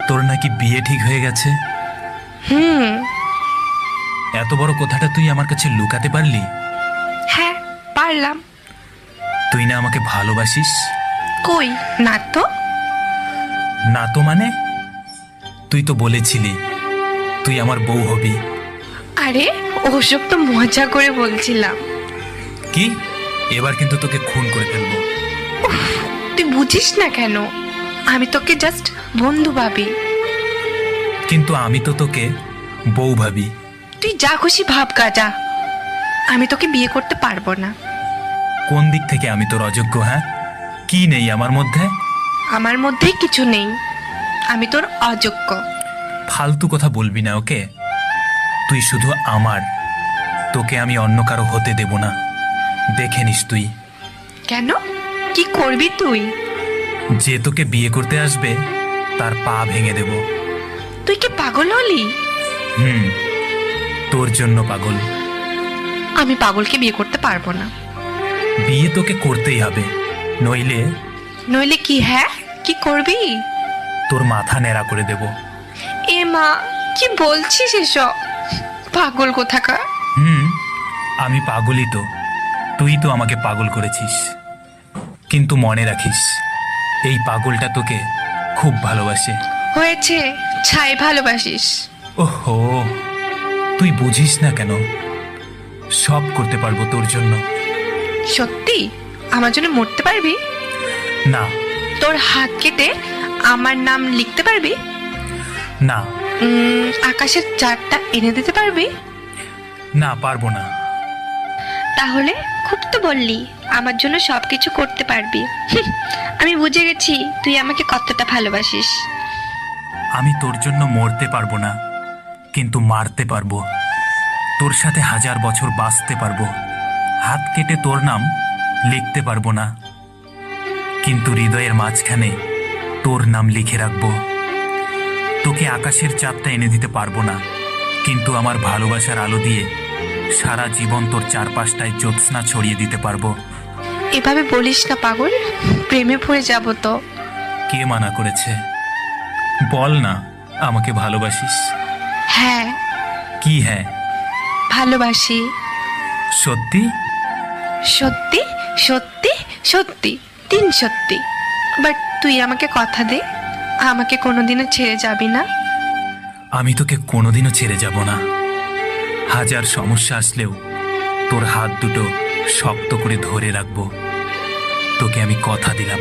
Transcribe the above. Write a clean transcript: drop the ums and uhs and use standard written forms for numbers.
তোর নাকি বিয়ে ঠিক হয়ে গেছে। হুম। এত বড় কথাটা তুই আমার কাছে লুকাতে পারলি? হ্যাঁ, পারলাম। তুই না আমাকে ভালোবাসিস? কই না তো। না তো মানে? তুই তো বলেছিলি তুই আমার বউ হবি। আরে ওসব তো মজা করে বলছিলাম। কি? এবার কিন্তু তোকে খুন করে ফেলবো। তুই বুঝিস না কেন? আমি তোকে জাস্ট বন্ধু ভাবি। কিন্তু আমি তো তোকে বউ ভাবি। তুই যা খুশি ভাব গাজা, আমি তোকে বিয়ে করতে পারবো না। কোন দিক থেকে আমি তোর অযোগ্য? হ্যাঁ, কি নেই আমার মধ্যে? আমার মধ্যেই কিছু নেই, আমি তোর অযোগ্য। ফালতু কথা বলবি না, ওকে? তুই শুধু আমার, তোকে আমি অন্য কারো হতে দেব না। দেখে নিস তুই। কেন? কি করবি তুই? যে তোকে বিয়ে করতে আসবে তার পা ভেঙে দেব। তুই কি পাগল হলি? হুম, তোর জন্য পাগল। আমি পাগলকে বিয়ে করতে পারবো না। বিয়ে তোকে করতেই হবে, নইলে নইলে কি? হ্যাঁ, কি করবি? তোর মাথা ন্যাড়া করে দেব। এ মা, কি বলছিস এসব? পাগল কোথাকার। হুম, আমি পাগলই তো। তুই তো আমাকে পাগল করেছিস। কিন্তু মনে রাখিস, এই পাগলটা তোকে খুব ভালোবাসে। হয়েছে, ছাই ভালোবাসিস। ওহো, তুই বুঝিস না কেন? সব করতে পারবো তোর জন্য। সত্যি আমার জন্য মরতে পারবি? না। তোর হাত কেটে আমার নাম লিখতে পারবি? না। আকাশের চাঁদটা এনে দিতে পারবি? না, পারবো না। তাহলে খুব তো বললি আমার জন্য সবকিছু করতে পারবি। আমি বুঝে গেছি তুই আমাকে কতটা ভালোবাসিস। আমি তোর জন্য মরতে পারবো না, কিন্তু মারতে পারবো। তোর সাথে 1000 বছর বাঁচতে পারবো। হাত কেটে তোর নাম লিখতে পারবো না, কিন্তু হৃদয়ের মাঝখানে তোর নাম লিখে রাখবো। তোকে আকাশের চাঁদটা এনে দিতে পারবো না, কিন্তু আমার ভালোবাসার আলো দিয়ে সারা জীবন তোর চারপাশটায় জ্যোৎস্না ছড়িয়ে দিতে পারবো। এভাবে বলিস না পাগল, প্রেমে পড়ে যাব তো। কে মানা করেছে? বল না, আমাকে ভালোবাসিস? হ্যাঁ, কি হ্যাঁ? ভালোবাসি। সত্যি? সত্যি সত্যি সত্যি, 3 সত্যি। বাট তুই আমাকে কথা দে, আমাকে কোনোদিনও ছেড়ে যাবি না। আমি তোকে কোনোদিনও ছেড়ে যাব না। 1000 সমস্যা আসলেও তোর হাত দুটো শক্ত করে ধরে রাখবো। তোকে আমি কথা দিলাম।